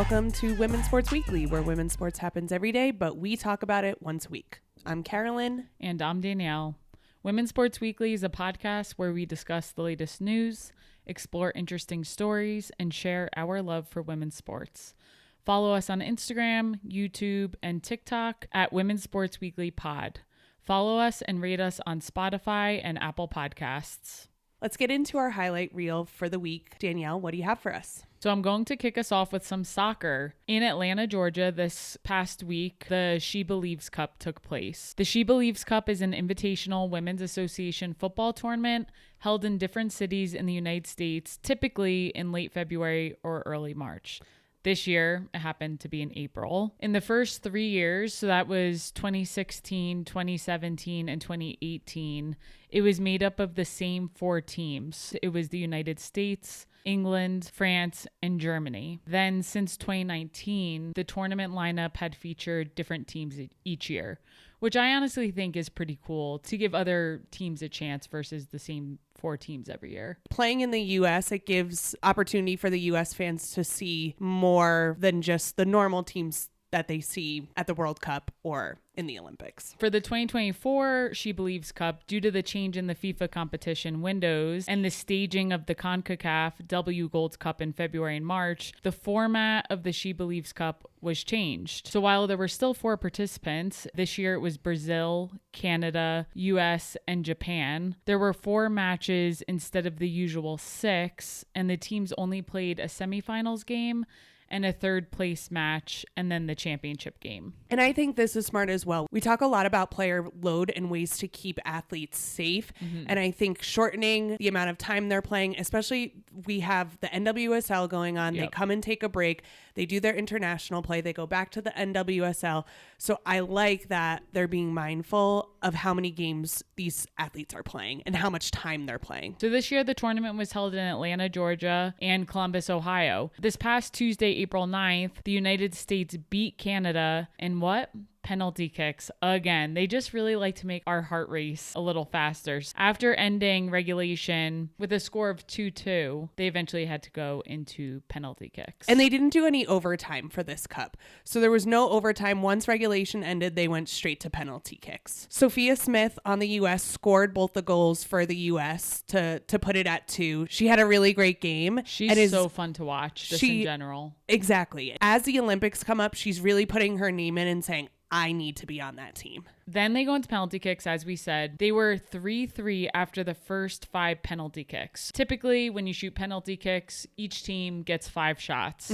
Welcome to Women's Sports Weekly, where women's sports happens every day, but we talk about it once a week. I'm Carolyn. And I'm Danielle. Women's Sports Weekly is a podcast where we discuss the latest news, explore interesting stories, and share our love for women's sports. Follow us on Instagram, YouTube, and TikTok at Women's Sports Weekly Pod. Follow us and rate us on Spotify and Apple Podcasts. Let's get into our highlight reel for the week. Danielle, what do you have for us? So I'm going to kick us off with some soccer. In Atlanta, Georgia, this past week, the SheBelieves Cup took place. The SheBelieves Cup is an invitational women's association football tournament held in different cities in the United States, typically in late February or early March. This year, it happened to be in April. In the first 3 years, so that was 2016, 2017, and 2018, it was made up of the same 4 teams. It was the United States, England, France, and Germany. Then since 2019, the tournament lineup had featured different teams each year, which I honestly think is pretty cool to give other teams a chance versus the same 4 teams every year. Playing in the U.S., it gives opportunity for the U.S. fans to see more than just the normal teams that they see at the World Cup or in the Olympics. For the 2024 SheBelieves Cup, due to the change in the FIFA competition windows and the staging of the CONCACAF W Gold Cup in February and March, the format of the SheBelieves Cup was changed. So while there were still 4 participants, this year it was Brazil, Canada, US, and Japan. There were 4 matches instead of the usual 6, and the teams only played a semifinals game and a third place match, and then the championship game. And I think this is smart as well. We talk a lot about player load and ways to keep athletes safe. And I think shortening the amount of time they're playing, especially we have the NWSL going on. Yep. They come and take a break. They do their international play. They go back to the NWSL. So I like that they're being mindful of how many games these athletes are playing and how much time they're playing. So this year, the tournament was held in Atlanta, Georgia, and Columbus, Ohio. This past Tuesday, April 9th, the United States beat Canada in what? Penalty kicks again. They just really like to make our heart race a little faster. After ending regulation with a score of 2-2, they eventually had to go into penalty kicks. And they didn't do any overtime for this cup. So there was no overtime. Once regulation ended, they went straight to penalty kicks. Sophia Smith on the U.S. scored both the goals for the U.S. to put it at 2. She had a really great game. She's so fun to watch, just in general. Exactly. As the Olympics come up, she's really putting her name in and saying, I need to be on that team. Then they go into penalty kicks, as we said. They were 3-3 after the first 5 penalty kicks. Typically, when you shoot penalty kicks, each team gets 5 shots.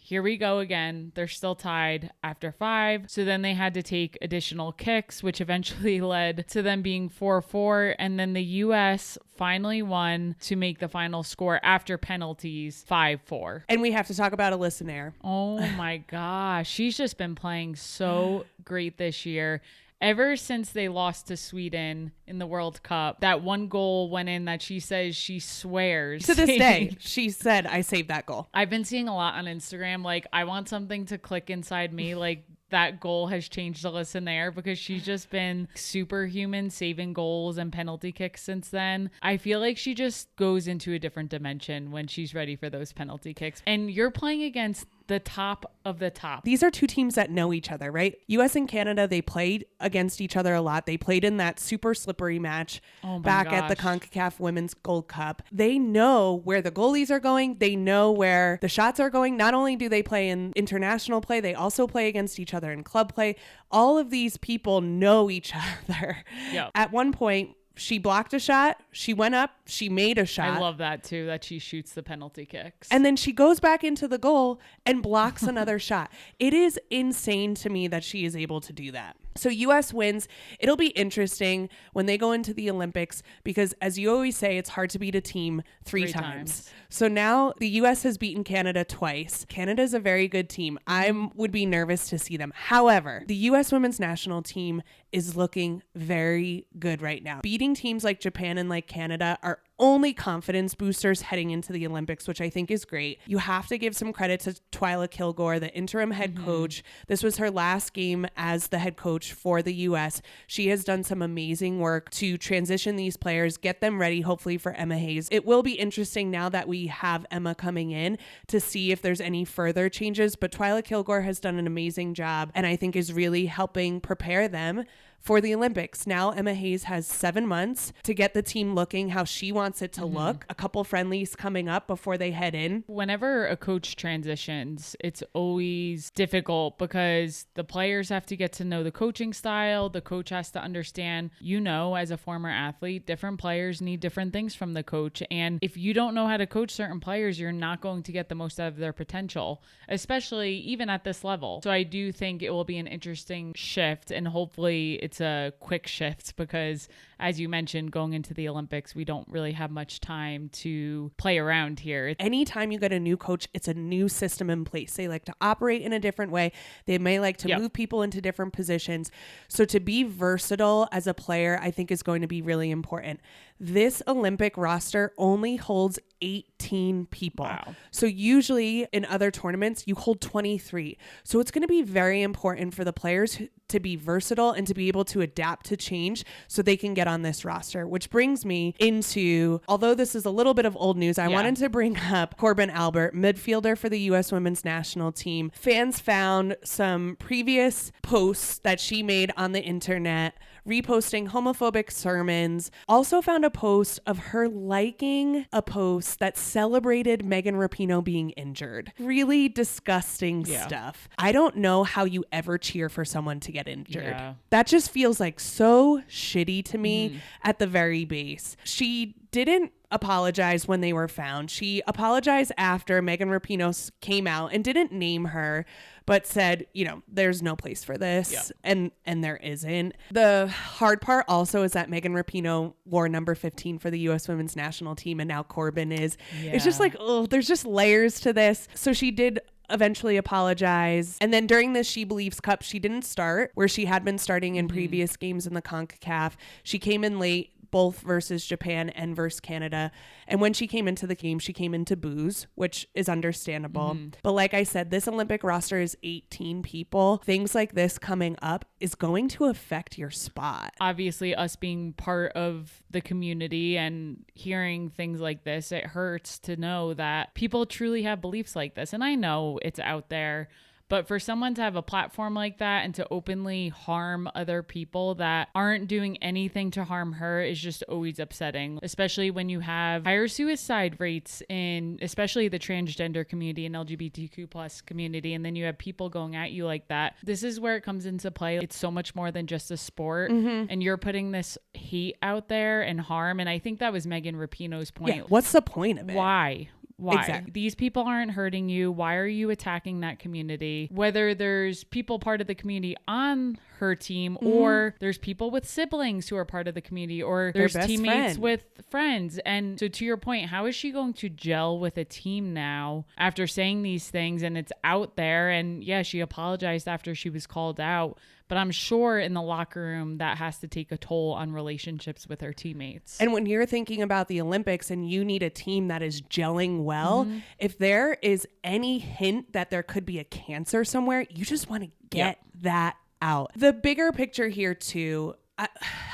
Here we go again. They're still tied after 5. So then they had to take additional kicks, which eventually led to them being 4-4. And then the U.S. finally won to make the final score after penalties 5-4. And we have to talk about Alyssa Nair. Oh my gosh. She's just been playing so great this year. Ever since they lost to Sweden in the World Cup, that one goal went in that she says she swears. To this day, she said, I saved that goal. I've been seeing a lot on Instagram. Like, I want something to click inside me. Like, that goal has changed Alyssa Nair because she's just been superhuman saving goals and penalty kicks since then. I feel like she just goes into a different dimension when she's ready for those penalty kicks. And you're playing against the top of the top. These are 2 teams that know each other, right? US and Canada, they played against each other a lot. They played in that super slippery match back at the CONCACAF Women's Gold Cup. They know where the goalies are going. They know where the shots are going. Not only do they play in international play, they also play against each other in club play. All of these people know each other. Yep. At one point, she blocked a shot. She went up. She made a shot. I love that too, that she shoots the penalty kicks. And then she goes back into the goal and blocks another shot. It is insane to me that she is able to do that. So US wins. It'll be interesting when they go into the Olympics because, as you always say, it's hard to beat a team three times. So now the US has beaten Canada twice. Canada's a very good team. I would be nervous to see them. However, the US women's national team is looking very good right now. Beating teams like Japan and like Canada are only confidence boosters heading into the Olympics, which I think is great. You have to give some credit to Twyla Kilgore, the interim head coach. This was her last game as the head coach for the U.S. She has done some amazing work to transition these players, get them ready, hopefully, for Emma Hayes. It will be interesting now that we have Emma coming in to see if there's any further changes, but Twyla Kilgore has done an amazing job and I think is really helping prepare them for the Olympics. Now Emma Hayes has 7 months to get the team looking how she wants it to look. A couple friendlies coming up before they head in. Whenever a coach transitions, it's always difficult because the players have to get to know the coaching style. The coach has to understand, as a former athlete, different players need different things from the coach. And if you don't know how to coach certain players, you're not going to get the most out of their potential, especially even at this level. So I do think it will be an interesting shift, and hopefully it's a quick shift because, as you mentioned, going into the Olympics, we don't really have much time to play around here. Anytime you get a new coach, it's a new system in place. They like to operate in a different way. They may like to move people into different positions. So to be versatile as a player, I think is going to be really important. This Olympic roster only holds 18 people. Wow. So usually in other tournaments, you hold 23. So it's going to be very important for the players to be versatile and to be able to adapt to change so they can get on this roster, which brings me into, although this is a little bit of old news, I wanted to bring up Corbin Albert, midfielder for the U.S. women's national team. Fans found some previous posts that she made on the internet reposting homophobic sermons. Also found a post of her liking a post that celebrated Megan Rapinoe being injured. Really disgusting stuff. I don't know how you ever cheer for someone to get injured. Yeah. That just feels like so shitty to me at the very base. She didn't apologize when they were found. She apologized after Megan Rapinoe came out and didn't name her, but said, there's no place for this. And there isn't. The hard part also is that Megan Rapinoe wore number 15 for the U.S. women's national team, and now Corbin is. It's just like, there's just layers to this. So she did eventually apologize. And then during the SheBelieves Cup, she didn't start where she had been starting in previous games in the CONCACAF. She came in late, both versus Japan and versus Canada. And when she came into the game, she came into booze, which is understandable. But like I said, this Olympic roster is 18 people. Things like this coming up is going to affect your spot. Obviously, us being part of the community and hearing things like this, it hurts to know that people truly have beliefs like this. And I know it's out there, but for someone to have a platform like that and to openly harm other people that aren't doing anything to harm her is just always upsetting, especially when you have higher suicide rates in especially the transgender community and LGBTQ plus community. And then you have people going at you like that. This is where it comes into play. It's so much more than just a sport, and you're putting this hate out there and harm. And I think that was Megan Rapinoe's point. Yeah, what's the point of it? Why? Exactly. These people aren't hurting you. Why are you attacking that community? Whether there's people part of the community on her team or there's people with siblings who are part of the community or there's teammates with friends. And so to your point, how is she going to gel with a team now after saying these things and it's out there? And yeah, she apologized after she was called out. But I'm sure in the locker room that has to take a toll on relationships with her teammates. And when you're thinking about the Olympics and you need a team that is gelling well, if there is any hint that there could be a cancer somewhere, you just want to get that out. The bigger picture here too,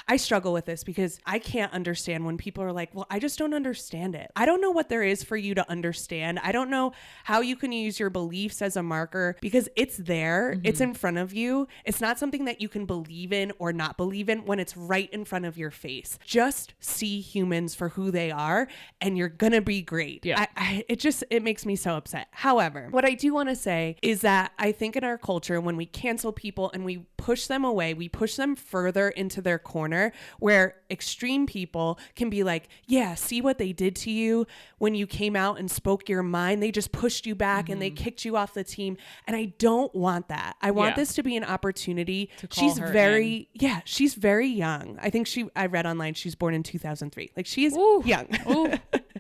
I struggle with this because I can't understand when people are like, well, I just don't understand it. I don't know what there is for you to understand. I don't know how you can use your beliefs as a marker because it's there. It's in front of you. It's not something that you can believe in or not believe in when it's right in front of your face. Just see humans for who they are and you're going to be great. Yeah. It makes me so upset. However, what I do want to say is that I think in our culture, when we cancel people and we push them away, we push them further into their corner where extreme people can be like, yeah, see what they did to you when you came out and spoke your mind. They just pushed you back and they kicked you off the team. And I don't want that. I want this to be an opportunity. She's very young. I think I read online, she's born in 2003. Like she is young.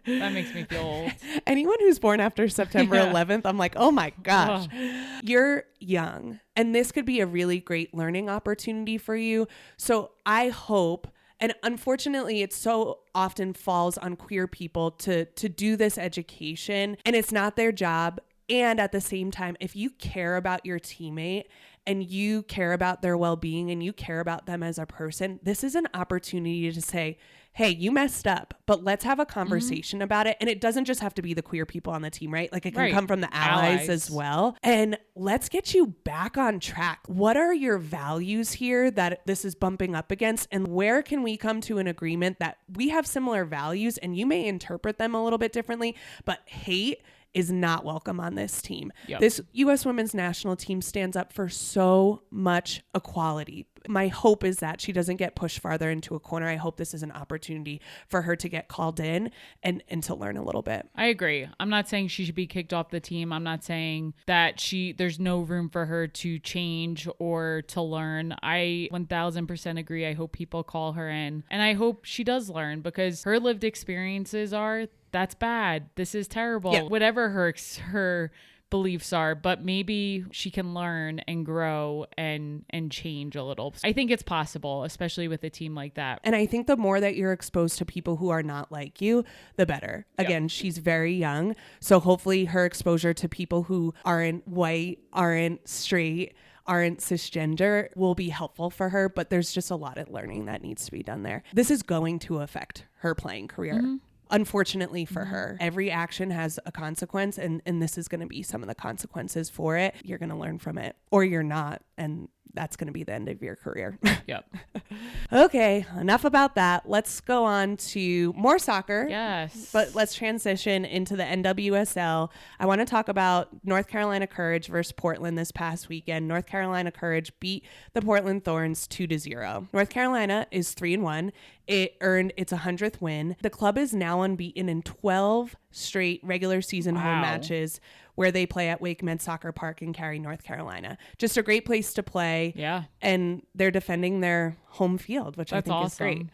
That makes me feel old. Anyone who's born after September 11th, I'm like, oh my gosh, you're young. And this could be a really great learning opportunity for you. So I hope And unfortunately, it so often falls on queer people to do this education, and it's not their job. And at the same time, if you care about your teammate and you care about their well-being and you care about them as a person, this is an opportunity to say, hey, you messed up, but let's have a conversation about it. And it doesn't just have to be the queer people on the team, right? Like it can come from the allies as well. And let's get you back on track. What are your values here that this is bumping up against? And where can we come to an agreement that we have similar values and you may interpret them a little bit differently, but hate is not welcome on this team. Yep. This U.S. women's national team stands up for so much equality. My hope is that she doesn't get pushed farther into a corner. I hope this is an opportunity for her to get called in and to learn a little bit. I agree. I'm not saying she should be kicked off the team. I'm not saying that there's no room for her to change or to learn. I 1000% agree. I hope people call her in, and I hope she does learn, because her lived experiences are, that's bad, this is terrible, whatever her beliefs are, but maybe she can learn and grow and change a little. I think it's possible, especially with a team like that. And I think the more that you're exposed to people who are not like you, the better. Again, she's very young, so hopefully her exposure to people who aren't white, aren't straight, aren't cisgender will be helpful for her, but there's just a lot of learning that needs to be done there. This is going to affect her playing career. Unfortunately for her, every action has a consequence, and this is going to be some of the consequences for it. You're going to learn from it, or you're not, and that's going to be the end of your career. Yep. Okay, enough about that. Let's go on to more soccer. Yes. But let's transition into the NWSL. I want to talk about North Carolina Courage versus Portland this past weekend. North Carolina Courage beat the Portland Thorns 2-0. North Carolina is 3-1. It earned its 100th win. The club is now unbeaten in 12 straight regular season home matches, where they play at Wake Med Soccer Park in Cary, North Carolina. Just a great place to play. Yeah. And they're defending their home field, which I think is great.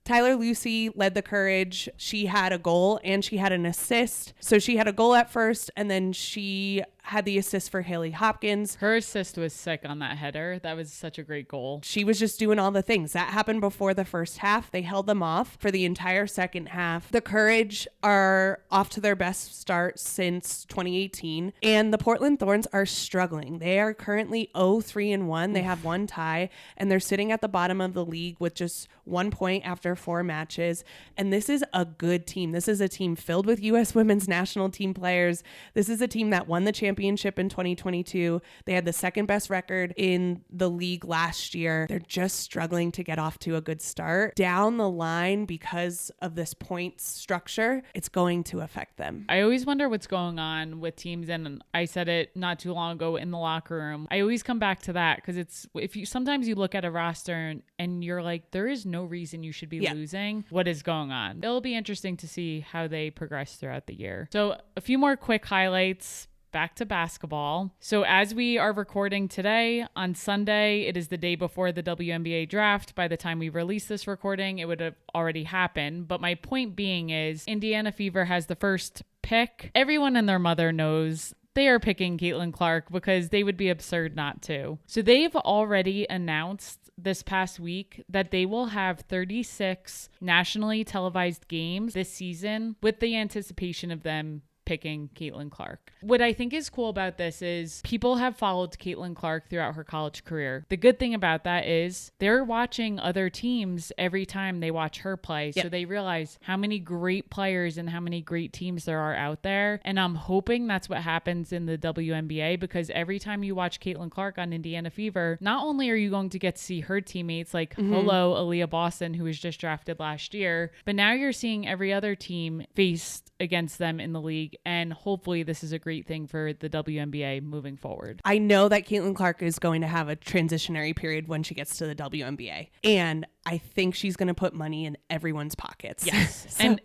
Tyler Lucy led the Courage. She had a goal and she had an assist. So she had a goal at first, and then she had the assist for Haley Hopkins. Her assist was sick on that header. That was such a great goal. She was just doing all the things. That happened before the first half. They held them off for the entire second half. The Courage are off to their best start since 2018. And the Portland Thorns are struggling. They are currently 0-3-1. They have one tie, and they're sitting at the bottom of the league with just 1 point after 4 matches. And this is a good team. This is a team filled with U.S. women's national team players. This is a team that won the championship in 2022. They had the second best record in the league last year. They're just struggling to get off to a good start. Down the line, because of this point structure, it's going to affect them. I always wonder what's going on with teams, and I said it not too long ago in the locker room. I always come back to that, because it's, sometimes you look at a roster and you're like, there is no reason you should be losing. What is going on? It'll be interesting to see how they progress throughout the year. So a few more quick highlights. Back to basketball. So as we are recording today on Sunday, it is the day before the WNBA draft. By the time we release this recording, it would have already happened. But my point being is, Indiana Fever has the first pick. Everyone and their mother knows they are picking Caitlin Clark, because they would be absurd not to. So they've already announced this past week that they will have 36 nationally televised games this season, with the anticipation of them picking Caitlin Clark. What I think is cool about this is people have followed Caitlin Clark throughout her college career. The good thing about that is they're watching other teams every time they watch her play. Yep. So they realize how many great players and how many great teams there are out there. And I'm hoping that's what happens in the WNBA, because every time you watch Caitlin Clark on Indiana Fever, not only are you going to get to see her teammates like hello, Aaliyah Boston, who was just drafted last year, but now you're seeing every other team faced against them in the league. And hopefully this is a great thing for the WNBA moving forward. I know that Caitlin Clark is going to have a transitionary period when she gets to the WNBA. And I think she's going to put money in everyone's pockets. Yes. And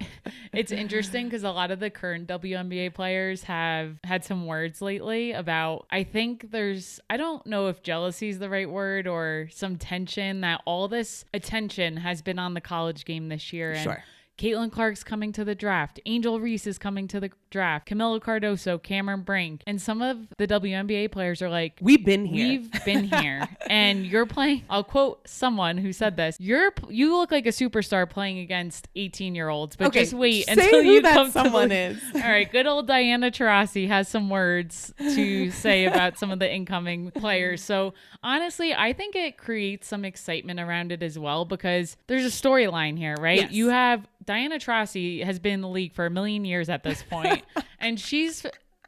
it's interesting because a lot of the current WNBA players have had some words lately about, I think I don't know if jealousy is the right word, or some tension that all this attention has been on the college game this year. And sure. Caitlin Clark's coming to the draft. Angel Reese is coming to the draft. Camila Cardoso, Cameron Brink. And some of the WNBA players are like, we've been here. We've been here. And you're playing, I'll quote someone who said this, you look like a superstar playing against 18-year-olds, but just wait until you come to someone is. All right, good old Diana Taurasi has some words to say about some of the incoming players. So honestly, I think it creates some excitement around it as well, because there's a storyline here, right? Yes. You have Diana Taurasi has been in the league for a million years at this point, and she's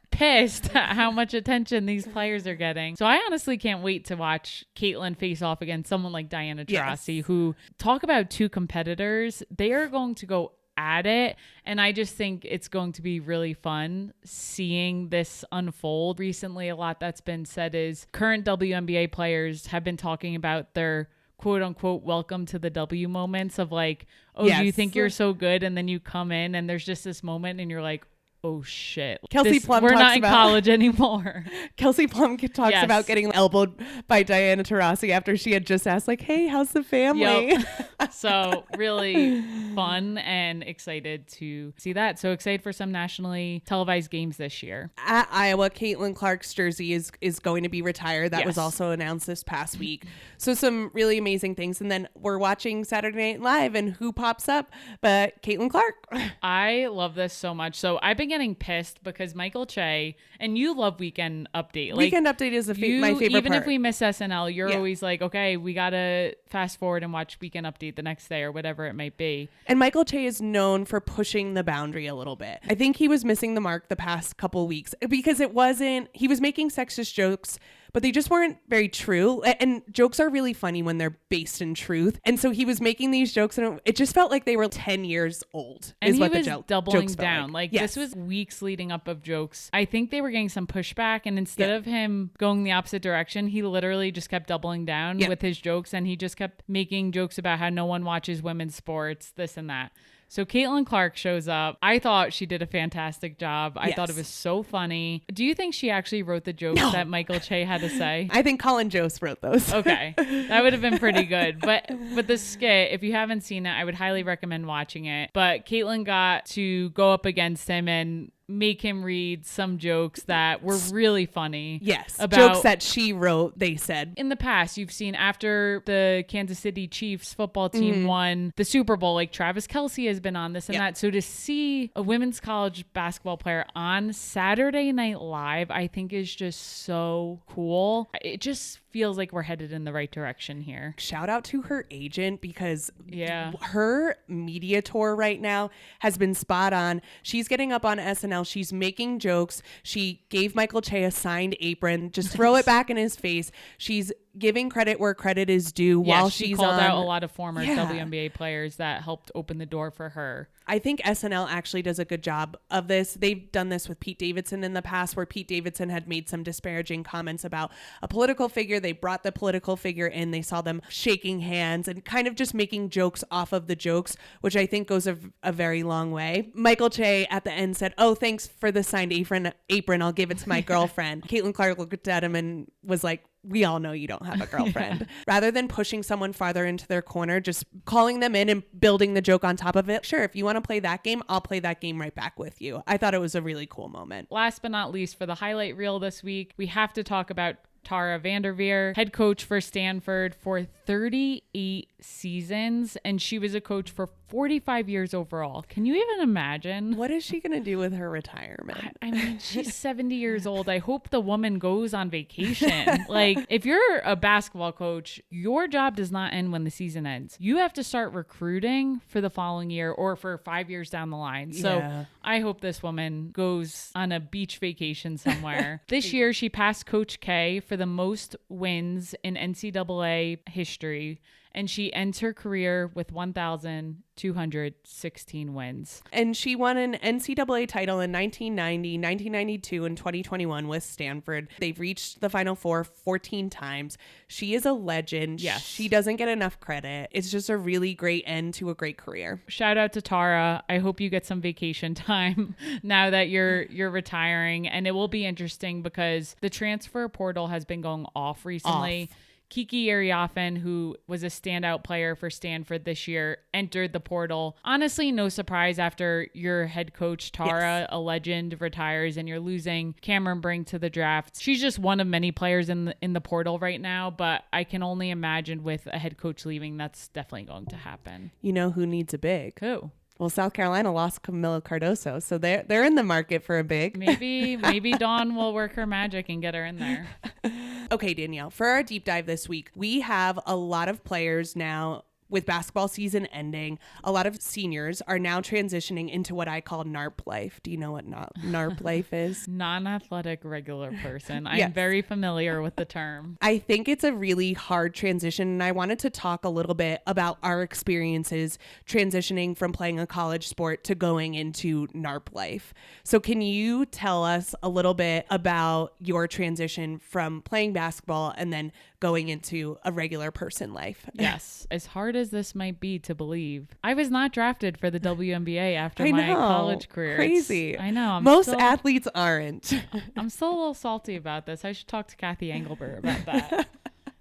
pissed at how much attention these players are getting. So I honestly can't wait to watch Caitlin face off against someone like Diana Taurasi, who, talk about two competitors. They are going to go at it, and I just think it's going to be really fun seeing this unfold. Recently, a lot that's been said is current WNBA players have been talking about their quote unquote welcome to the W moments of like, oh, do you think you're so good? And then you come in and there's just this moment and you're like, oh shit. Kelsey Plum we're talks not in about, college anymore. Kelsey Plum talks about getting elbowed by Diana Taurasi after she had just asked like, hey, how's the family? Yep. So really fun and excited to see that. So excited for some nationally televised games this year. At Iowa, Caitlin Clark's jersey is going to be retired. That was also announced this past week. So some really amazing things. And then we're watching Saturday Night Live, and who pops up but Caitlin Clark. I love this so much. So I've been getting pissed because Michael Che, and you love Weekend Update. Like, Weekend Update is my favorite even part. If we miss SNL, you're always like, okay, we got to fast forward and watch Weekend Update the next day or whatever it might be. And Michael Che is known for pushing the boundary a little bit. I think he was missing the mark the past couple weeks because he was making sexist jokes, but they just weren't very true. And jokes are really funny when they're based in truth. And so he was making these jokes, and it just felt like they were 10 years old. And is he what was the doubling jokes down. Like this was weeks leading up of jokes. I think they were getting some pushback, and instead of him going the opposite direction, he literally just kept doubling down with his jokes, and he just kept making jokes about how no one watches women's sports, this and that. So Caitlin Clark shows up. I thought she did a fantastic job. I thought it was so funny. Do you think she actually wrote the jokes that Michael Che had to say? I think Colin Jost wrote those. Okay. That would have been pretty good. But the skit, if you haven't seen it, I would highly recommend watching it. But Caitlin got to go up against him and make him read some jokes that were really funny. Yes. About jokes that she wrote, they said. In the past, you've seen after the Kansas City Chiefs football team won the Super Bowl, like Travis Kelce has been on this and that. So to see a women's college basketball player on Saturday Night Live, I think is just so cool. It just feels like we're headed in the right direction here. Shout out to her agent, because her media tour right now has been spot on. She's getting up on SNL. She's making jokes. She gave Michael Che a signed apron. Just throw it back in his face. She's giving credit where credit is due while she's called out a lot of former WNBA players that helped open the door for her. I think SNL actually does a good job of this. They've done this with Pete Davidson in the past, where Pete Davidson had made some disparaging comments about a political figure. They brought the political figure in. They saw them shaking hands and kind of just making jokes off of the jokes, which I think goes a very long way. Michael Che at the end said, oh, thanks for the signed apron. I'll give it to my girlfriend. Caitlin Clark looked at him and was like, we all know you don't have a girlfriend. Rather than pushing someone farther into their corner, just calling them in and building the joke on top of it. Sure, if you want to play that game, I'll play that game right back with you. I thought it was a really cool moment. Last but not least, for the highlight reel this week, we have to talk about Tara VanDerveer, head coach for Stanford for 38 seasons, and she was a coach for 45 years overall. Can you even imagine? What is she going to do with her retirement? I mean, she's 70 years old. I hope the woman goes on vacation. Like, if you're a basketball coach, your job does not end when the season ends. You have to start recruiting for the following year or for 5 years down the line. So I hope this woman goes on a beach vacation somewhere. This year, she passed Coach K for the most wins in NCAA history, and she ends her career with 1,216 wins. And she won an NCAA title in 1990, 1992, and 2021 with Stanford. They've reached the Final Four 14 times. She is a legend. Yes. She doesn't get enough credit. It's just a really great end to a great career. Shout out to Tara. I hope you get some vacation time now that you're retiring. And it will be interesting because the transfer portal has been going off recently. Kiki Ariafen, who was a standout player for Stanford this year, entered the portal. Honestly, no surprise after your head coach, Tara, a legend, retires and you're losing Cameron Brink to the draft. She's just one of many players in the portal right now, but I can only imagine with a head coach leaving, that's definitely going to happen. You know who needs a big? Who? Well, South Carolina lost Camila Cardoso, so they're in the market for a big. Maybe Dawn will work her magic and get her in there. Okay, Danielle, for our deep dive this week, we have a lot of players now. With basketball season ending, a lot of seniors are now transitioning into what I call NARP life. Do you know what NARP life is? Non-athletic regular person. I'm very familiar with the term. I think it's a really hard transition, and I wanted to talk a little bit about our experiences transitioning from playing a college sport to going into NARP life. So can you tell us a little bit about your transition from playing basketball and then going into a regular person life? Yes. As hard as this might be to believe, I was not drafted for the WNBA after my college career. Crazy. I know. Most athletes aren't. I'm still a little salty about this. I should talk to Kathy Engelbert about that.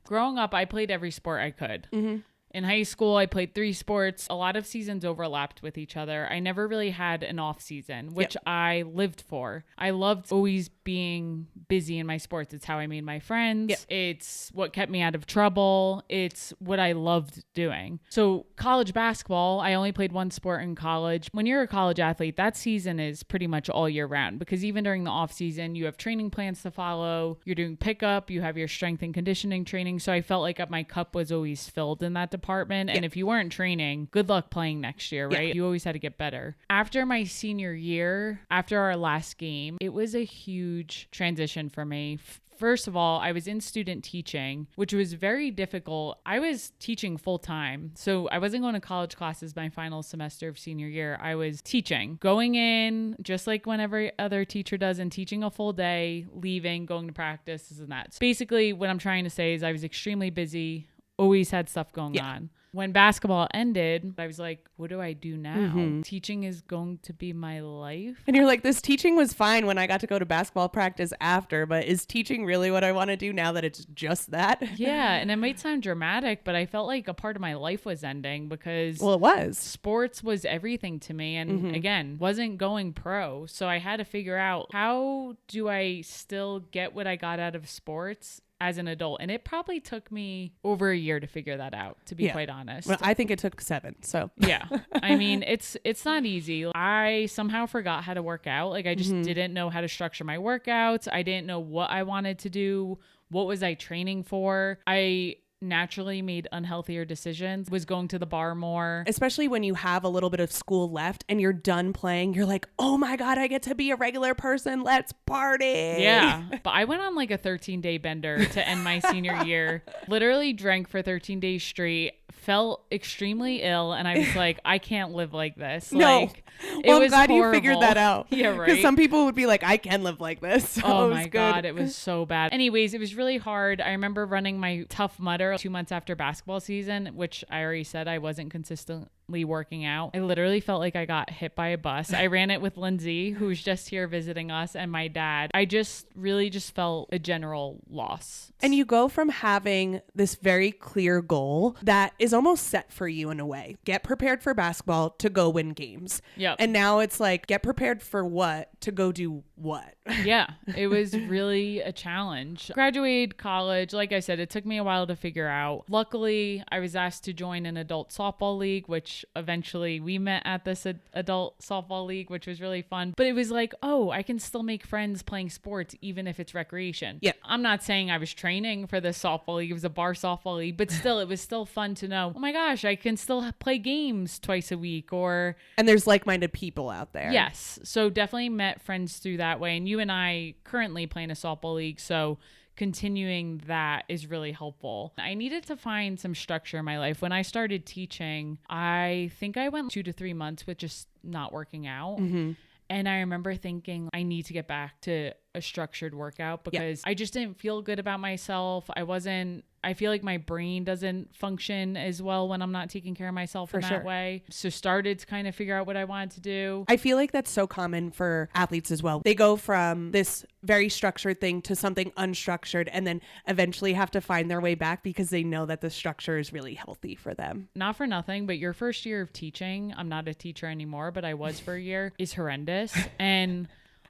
Growing up, I played every sport I could. Mm-hmm. In high school, I played 3 sports. A lot of seasons overlapped with each other. I never really had an off season, which I lived for. I loved always being busy in my sports. It's how I made my friends. Yep. It's what kept me out of trouble. It's what I loved doing. So college basketball, I only played 1 sport in college. When you're a college athlete, that season is pretty much all year round because even during the off season, you have training plans to follow. You're doing pickup. You have your strength and conditioning training. So I felt like my cup was always filled in that department. And if you weren't training, good luck playing next year, right? You always had to get better. After my senior year, after our last game, it was a huge transition for me. First of all, I was in student teaching, which was very difficult. I was teaching full time. So I wasn't going to college classes my final semester of senior year. I was teaching, going in just like when every other teacher does and teaching a full day, leaving, going to practice, this and that. So basically what I'm trying to say is I was extremely busy, always had stuff going on. When basketball ended, I was like, what do I do now? Mm-hmm. Teaching is going to be my life. And you're like, this teaching was fine when I got to go to basketball practice after, but is teaching really what I want to do now that it's just that? Yeah. And it might sound dramatic, but I felt like a part of my life was ending because it was. Sports was everything to me. And again, wasn't going pro. So I had to figure out, how do I still get what I got out of sports as an adult? And it probably took me over a year to figure that out, to be quite honest. Well, I think it took 7. So yeah, I mean, it's not easy. I somehow forgot how to work out. Like I just didn't know how to structure my workouts. I didn't know what I wanted to do. What was I training for? I naturally made unhealthier decisions, was going to the bar more. Especially when you have a little bit of school left and you're done playing, you're like, oh my God, I get to be a regular person. Let's party. Yeah. But I went on like a 13-day bender to end my senior year. Literally drank for 13 days straight, felt extremely ill. And I was like, I can't live like this. No. Like, well, I'm glad you figured that out. Yeah, right. Because some people would be like, I can live like this. So oh my God, it was so bad. Anyways, it was really hard. I remember running my Tough Mudder 2 months after basketball season, which I already said I wasn't consistently working out. I literally felt like I got hit by a bus. I ran it with Lindsay, who was just here visiting us, and my dad. I just really just felt a general loss. And you go from having this very clear goal that is almost set for you in a way. Get prepared for basketball to go win games. Yep. And now it's like, get prepared for what to go do what? Yeah, it was really a challenge. Graduated college. Like I said, it took me a while to figure out. Luckily, I was asked to join an adult softball league, which eventually we met at this adult softball league, which was really fun. But it was like, oh, I can still make friends playing sports, even if it's recreation. Yeah. I'm not saying I was training for this softball league. It was a bar softball league, but still, it was still fun to know, oh my gosh, I can still play games twice a week. And there's like-minded people out there. Yes. So definitely met friends through that way. And you and I currently play in a softball league. So continuing that is really helpful. I needed to find some structure in my life. When I started teaching, I think I went 2 to 3 months with just not working out. Mm-hmm. And I remember thinking, I need to get back to a structured workout because I just didn't feel good about myself. I wasn't I feel like my brain doesn't function as well when I'm not taking care of myself in that way. So started to kind of figure out what I wanted to do. I feel like that's so common for athletes as well. They go from this very structured thing to something unstructured and then eventually have to find their way back because they know that the structure is really healthy for them. Not for nothing, but your first year of teaching, I'm not a teacher anymore, but I was for a year, is horrendous. And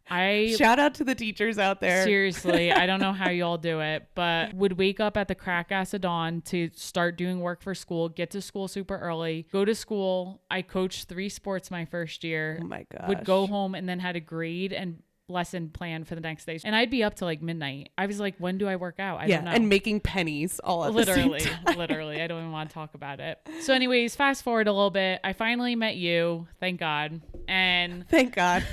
shout out to the teachers out there. Seriously, I don't know how you all do it, but would wake up at the crack ass of dawn to start doing work for school, get to school super early, go to school. I coached 3 sports my first year. Oh my gosh. Would go home and then had a grade and lesson plan for the next day. And I'd be up to like midnight. I was like, when do I work out? I don't know. And making pennies all at the same time. Literally. I don't even want to talk about it. So anyways, fast forward a little bit. I finally met you. Thank God. And thank God.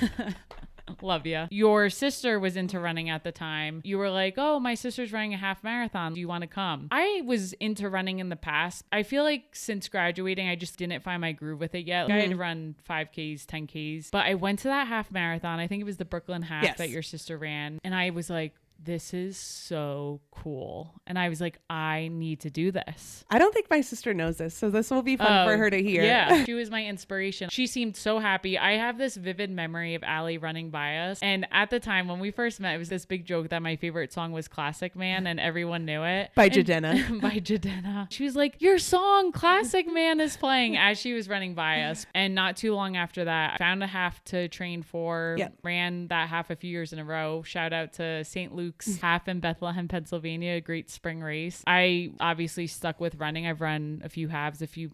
Love you. Your sister was into running at the time. You were like, oh, my sister's running a half marathon. Do you want to come? I was into running in the past. I feel like since graduating, I just didn't find my groove with it yet. I had run 5Ks, 10Ks, but I went to that half marathon. I think it was the Brooklyn half that your sister ran. And I was like, this is so cool. And I was like, I need to do this. I don't think my sister knows this, so this will be fun for her to hear. Yeah, she was my inspiration. She seemed so happy. I have this vivid memory of Allie running by us. And at the time when we first met, it was this big joke that my favorite song was Classic Man, and everyone knew it. By Jadena. By Jadena. She was like, your song, Classic Man, is playing as she was running by us. And not too long after that, I found a half to train for, ran that half a few years in a row. Shout out to St. Luke's half in Bethlehem, Pennsylvania, a great spring race. I obviously stuck with running. I've run a few halves, a few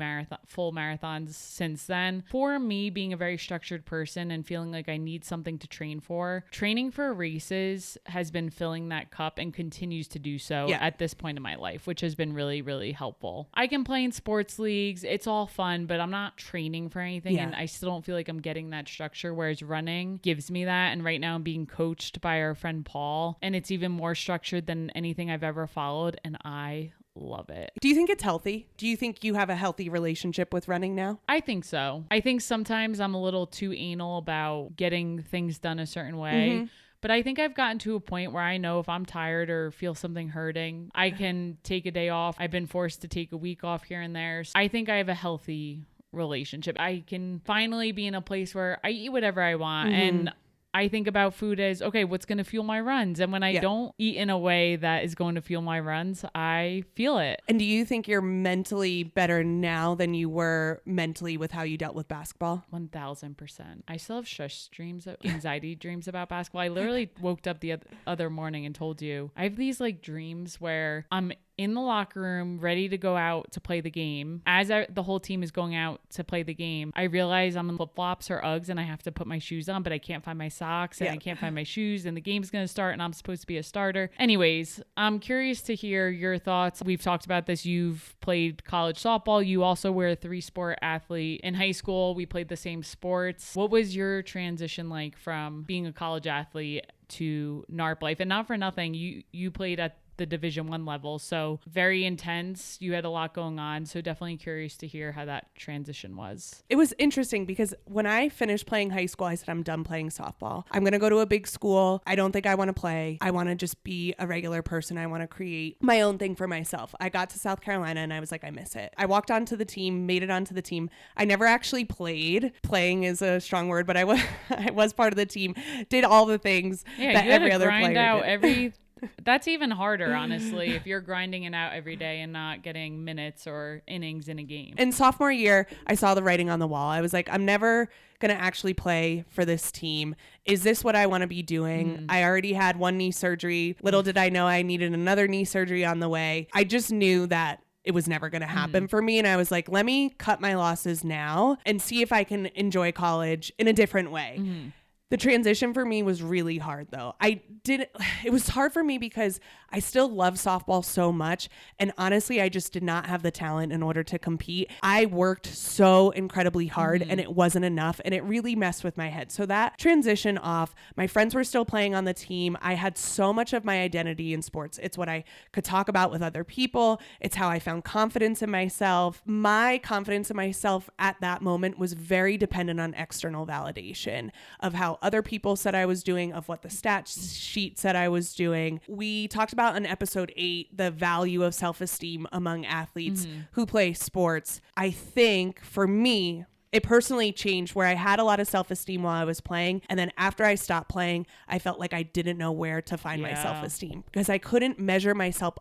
full marathons since then. For me, being a very structured person and feeling like I need something to train for, training for races has been filling that cup and continues to do so at this point in my life, which has been really, really helpful. I can play in sports leagues. It's all fun, but I'm not training for anything, and I still don't feel like I'm getting that structure, whereas running gives me that. And right now I'm being coached by our friend Paul, and it's even more structured than anything I've ever followed, and I love it. Do you think it's healthy? Do you think you have a healthy relationship with running now? I think so. I think sometimes I'm a little too anal about getting things done a certain way. But I think I've gotten to a point where I know if I'm tired or feel something hurting, I can take a day off. I've been forced to take a week off here and there. So I think I have a healthy relationship. I can finally be in a place where I eat whatever I want, and I think about food as, okay, what's going to fuel my runs? And when I don't eat in a way that is going to fuel my runs, I feel it. And do you think you're mentally better now than you were mentally with how you dealt with basketball? 1000%. I still have anxiety dreams about basketball. I literally woke up the other morning and told you, I have these like dreams where I'm in the locker room, ready to go out to play the game. As the whole team is going out to play the game, I realize I'm in flip-flops or Uggs and I have to put my shoes on, but I can't find my socks and I can't find my shoes, and the game's going to start and I'm supposed to be a starter. Anyways, I'm curious to hear your thoughts. We've talked about this. You've played college softball. You also were a 3-sport athlete. In high school, we played the same sports. What was your transition like from being a college athlete to NARP life? And not for nothing, you played at the Division I level, so very intense. You had a lot going on, so definitely curious to hear how that transition was. It was interesting because when I finished playing high school, I said, I'm done playing softball. I'm going to go to a big school. I don't think I want to play. I want to just be a regular person. I want to create my own thing for myself. I got to South Carolina and I was like, I miss it. I walked onto the team, made it onto the team. I never actually played. Playing is a strong word, but I was part of the team, did all the things that every other player did. That's even harder, honestly, if you're grinding it out every day and not getting minutes or innings in a game. In sophomore year, I saw the writing on the wall. I was like, I'm never going to actually play for this team. Is this what I want to be doing? I already had 1 knee surgery. Little did I know I needed another knee surgery on the way. I just knew that it was never going to happen for me. And I was like, let me cut my losses now and see if I can enjoy college in a different way. The transition for me was really hard though. It was hard for me because I still love softball so much. And honestly, I just did not have the talent in order to compete. I worked so incredibly hard and it wasn't enough. And it really messed with my head. So that transition off, my friends were still playing on the team. I had so much of my identity in sports. It's what I could talk about with other people. It's how I found confidence in myself. My confidence in myself at that moment was very dependent on external validation of how other people said I was doing, of what the stats sheet said I was doing. We talked about in episode 8 the value of self-esteem among athletes who play sports. I think for me, it personally changed where I had a lot of self-esteem while I was playing. And then after I stopped playing, I felt like I didn't know where to find my self-esteem because I couldn't measure myself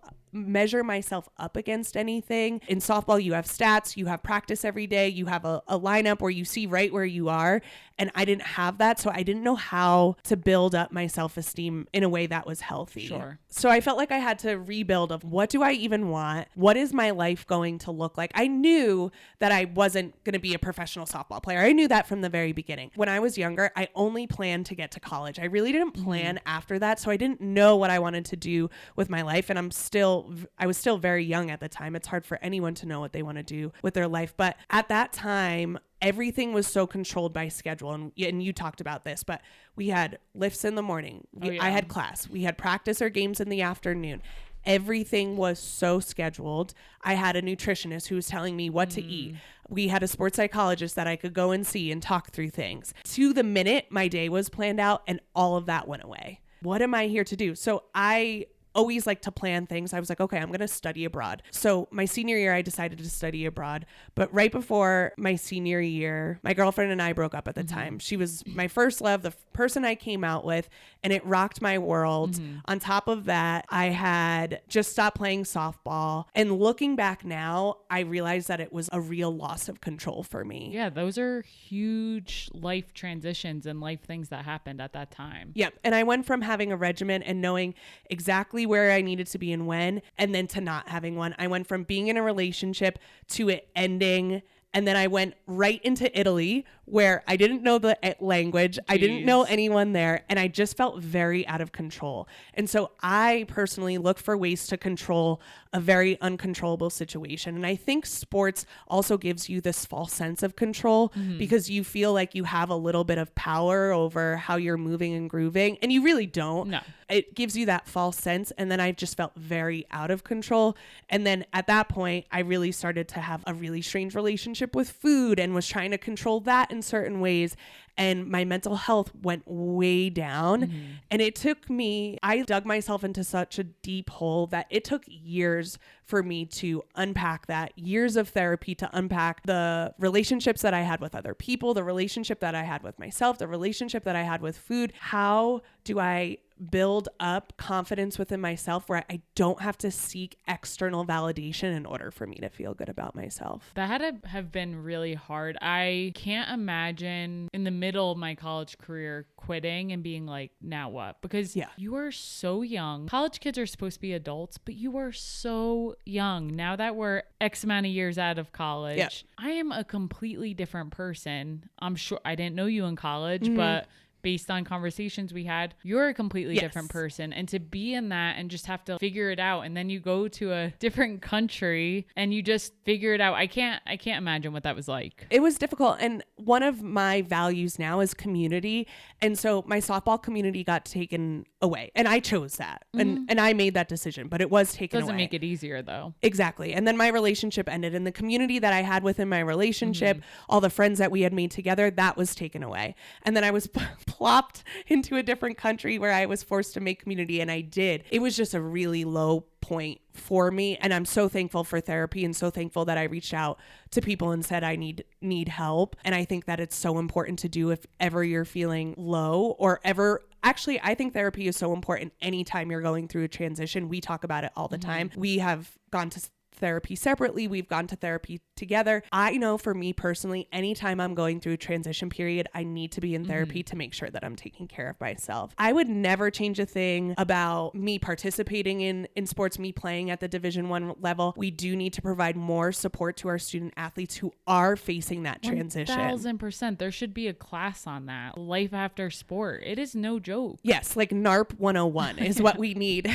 up against anything. In softball, you have stats, you have practice every day, you have a lineup where you see right where you are. And I didn't have that. So I didn't know how to build up my self-esteem in a way that was healthy. Sure. So I felt like I had to rebuild of what do I even want? What is my life going to look like? I knew that I wasn't going to be a professional softball player. I knew that from the very beginning. When I was younger, I only planned to get to college. I really didn't plan after that. So I didn't know what I wanted to do with my life. And I was still very young at the time. It's hard for anyone to know what they want to do with their life. But at that time, everything was so controlled by schedule. And you talked about this, but we had lifts in the morning. I had class. We had practice or games in the afternoon. Everything was so scheduled. I had a nutritionist who was telling me what to eat. We had a sports psychologist that I could go and see and talk through things. To the minute, my day was planned out and all of that went away. What am I here to do? So I always like to plan things. I was like, okay, I'm going to study abroad. So my senior year, I decided to study abroad. But right before my senior year, my girlfriend and I broke up at the time. She was my first love, the person I came out with, and it rocked my world. On top of that, I had just stopped playing softball. And looking back now, I realized that it was a real loss of control for me. Yeah, those are huge life transitions and life things that happened at that time. Yeah. And I went from having a regimen and knowing exactly where I needed to be and when, and then to not having one. I went from being in a relationship to it ending. And then I went right into Italy where I didn't know the language. Jeez. I didn't know anyone there. And I just felt very out of control. And so I personally look for ways to control a very uncontrollable situation. And I think sports also gives you this false sense of control because you feel like you have a little bit of power over how you're moving and grooving. And you really don't. No. It gives you that false sense. And then I just felt very out of control. And then at that point, I really started to have a really strange relationship with food and was trying to control that in certain ways. And my mental health went way down. And it took me, I dug myself into such a deep hole that it took years for me to unpack that, years of therapy to unpack the relationships that I had with other people, the relationship that I had with myself, the relationship that I had with food. How do I build up confidence within myself where I don't have to seek external validation in order for me to feel good about myself? That had to have been really hard. I can't imagine in the middle of my college career quitting and being like, now what? Because you are so young. College kids are supposed to be adults, but you are so young. Now that we're X amount of years out of college, I am a completely different person. I'm sure I didn't know you in college, but based on conversations we had, you're a completely different person. And to be in that and just have to figure it out, and then you go to a different country and you just figure it out. I can't imagine what that was like. It was difficult. And one of my values now is community. And so my softball community got taken away. And I chose that. And I made that decision, but it was taken away. Doesn't make it easier though. Exactly. And then my relationship ended, and the community that I had within my relationship, all the friends that we had made together, that was taken away. And then I was plopped into a different country where I was forced to make community, and I did. It was just a really low point for me, and I'm so thankful for therapy and so thankful that I reached out to people and said I need help. And I think that it's so important to do if ever you're feeling low or ever. Actually, I think therapy is so important anytime you're going through a transition. We talk about it all the time. We have gone to therapy separately. We've gone to therapy together. I know for me personally, anytime I'm going through a transition period, I need to be in therapy to make sure that I'm taking care of myself. I would never change a thing about me participating in sports, me playing at the Division I level. We do need to provide more support to our student athletes who are facing that transition. 1000%. There should be a class on that. Life after sport. It is no joke. Yes, like NARP 101 is what we need.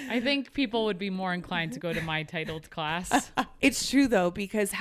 I think people would be more inclined to go to my titled class. It's true though, because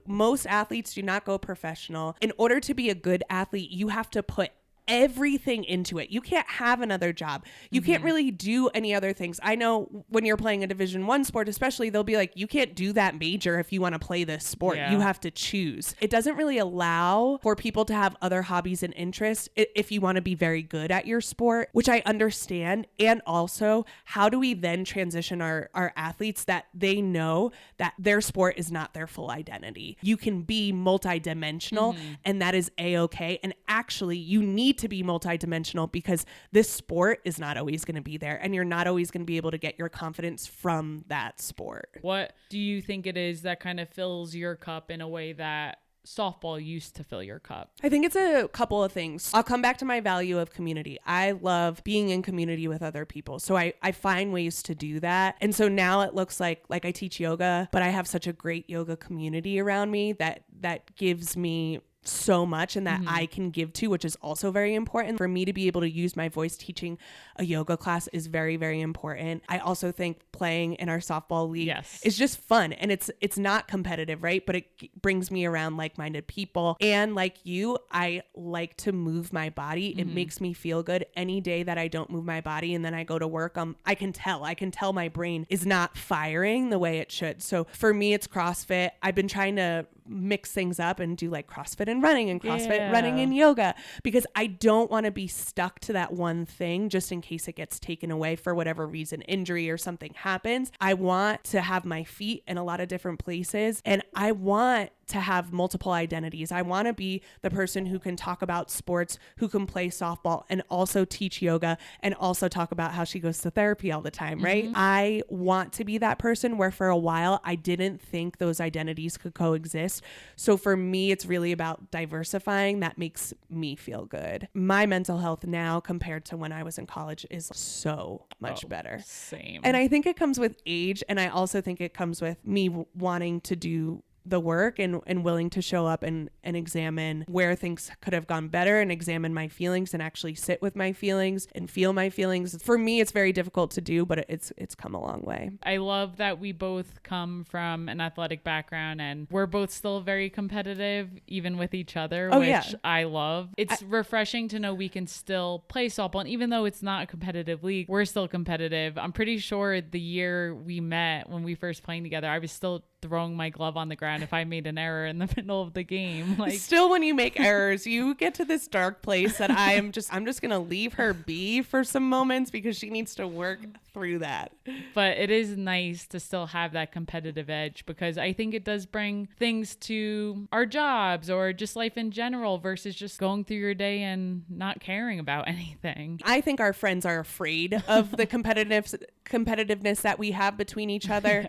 most athletes do not go professional. In order to be a good athlete, you have to put everything into it. You can't have another job. You can't really do any other things. I know when you're playing a Division I sport, especially, they'll be like, you can't do that major if you want to play this sport. You have to choose. It doesn't really allow for people to have other hobbies and interests if you want to be very good at your sport, which I understand. And also, how do we then transition our athletes that they know that their sport is not their full identity? You can be multidimensional, and that is a-okay. And actually, you need to be multidimensional because this sport is not always going to be there, and you're not always going to be able to get your confidence from that sport. What do you think it is that kind of fills your cup in a way that softball used to fill your cup? I think it's a couple of things. I'll come back to my value of community. I love being in community with other people. So I find ways to do that. And so now it looks like I teach yoga, but I have such a great yoga community around me that gives me so much and that I can give to, which is also very important. For me to be able to use my voice teaching a yoga class is very, very important. I also think playing in our softball league is just fun, and it's not competitive, right? But it brings me around like-minded people. And like you, I like to move my body. It makes me feel good. Any day that I don't move my body and then I go to work, I can tell my brain is not firing the way it should. So for me, it's CrossFit. I've been trying to mix things up and do like CrossFit and running and CrossFit running and yoga, because I don't want to be stuck to that one thing just in case it gets taken away for whatever reason, injury or something happens. I want to have my feet in a lot of different places, and I want to have multiple identities. I want to be the person who can talk about sports, who can play softball and also teach yoga and also talk about how she goes to therapy all the time, right? I want to be that person where for a while I didn't think those identities could coexist. So for me, it's really about diversifying. That makes me feel good. My mental health now compared to when I was in college is so much better. Same. And I think it comes with age. And I also think it comes with me wanting to do the work and willing to show up and examine where things could have gone better and examine my feelings and actually sit with my feelings and feel my feelings. For me, it's very difficult to do, but it's come a long way. I love that we both come from an athletic background and we're both still very competitive, even with each other, which I love. It's refreshing to know we can still play softball. And even though it's not a competitive league, we're still competitive. I'm pretty sure the year we met, when we first playing together, I was still throwing my glove on the ground if I made an error in the middle of the game. Like, still, when you make errors, you get to this dark place that I'm just gonna leave her be for some moments because she needs to work through that. But it is nice to still have that competitive edge, because I think it does bring things to our jobs or just life in general versus just going through your day and not caring about anything. I think our friends are afraid of the competitiveness that we have between each other.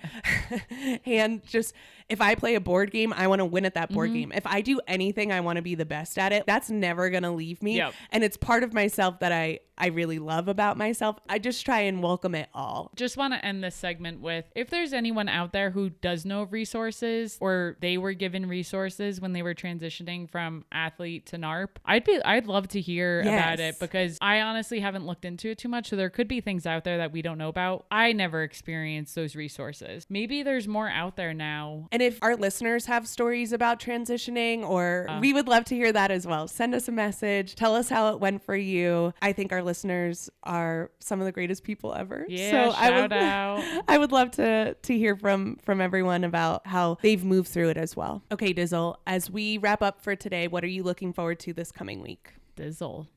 And just, if I play a board game, I want to win at that board game. If I do anything, I want to be the best at it. That's never going to leave me. And it's part of myself that I really love about myself. I just try and welcome it all. Just want to end this segment with, if there's anyone out there who does know of resources, or they were given resources when they were transitioning from athlete to NARP, I'd love to hear about it, because I honestly haven't looked into it too much. So there could be things out there that we don't know about. I never experienced those resources. Maybe there's more out there now. And if our listeners have stories about transitioning, or we would love to hear that as well. Send us a message. Tell us how it went for you. I think our listeners are some of the greatest people ever. Yeah, so shout out. I would love to hear from everyone about how they've moved through it as well. Okay, Dizzle, as we wrap up for today, what are you looking forward to this coming week? Dizzle.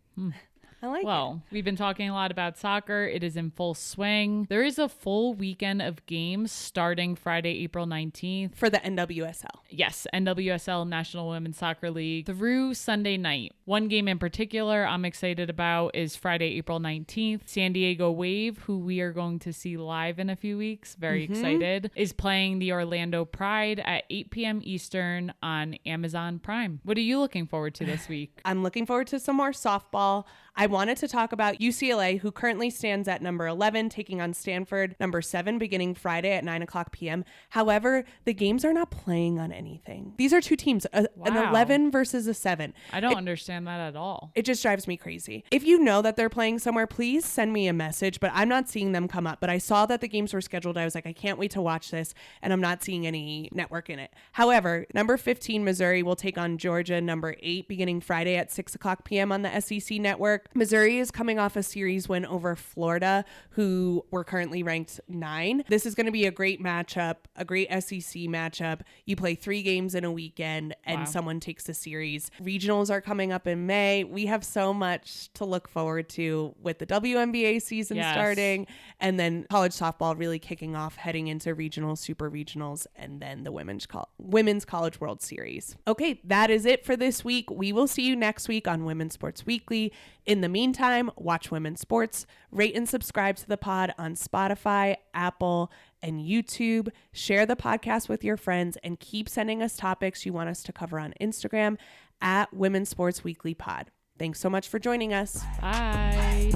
I like Well, we've been talking a lot about soccer. It is in full swing. There is a full weekend of games starting Friday, April 19th. For the NWSL. Yes, NWSL, National Women's Soccer League, through Sunday night. One game in particular I'm excited about is Friday, April 19th. San Diego Wave, who we are going to see live in a few weeks, very excited, is playing the Orlando Pride at 8 p.m. Eastern on Amazon Prime. What are you looking forward to this week? I'm looking forward to some more softball. I wanted to talk about UCLA, who currently stands at number 11, taking on Stanford, number 7, beginning Friday at 9 o'clock p.m. However, the games are not playing on anything. These are two teams, an 11 versus a 7. I don't understand that at all. It just drives me crazy. If you know that they're playing somewhere, please send me a message, but I'm not seeing them come up. But I saw that the games were scheduled. I was like, I can't wait to watch this, and I'm not seeing any network in it. However, number 15, Missouri, will take on Georgia, number 8, beginning Friday at 6 o'clock p.m. on the SEC network. Missouri is coming off a series win over Florida, who were currently ranked 9. This is going to be a great matchup, a great SEC matchup. You play 3 games in a weekend, and someone takes the series. Regionals are coming up in May. We have so much to look forward to with the WNBA season starting, and then college softball really kicking off, heading into regionals, super regionals, and then the Women's College World Series. Okay, that is it for this week. We will see you next week on Women's Sports Weekly. In the meantime, watch women's sports, rate and subscribe to the pod on Spotify, Apple, and YouTube. Share the podcast with your friends and keep sending us topics you want us to cover on Instagram at Women's Sports Weekly Pod. Thanks so much for joining us. Bye.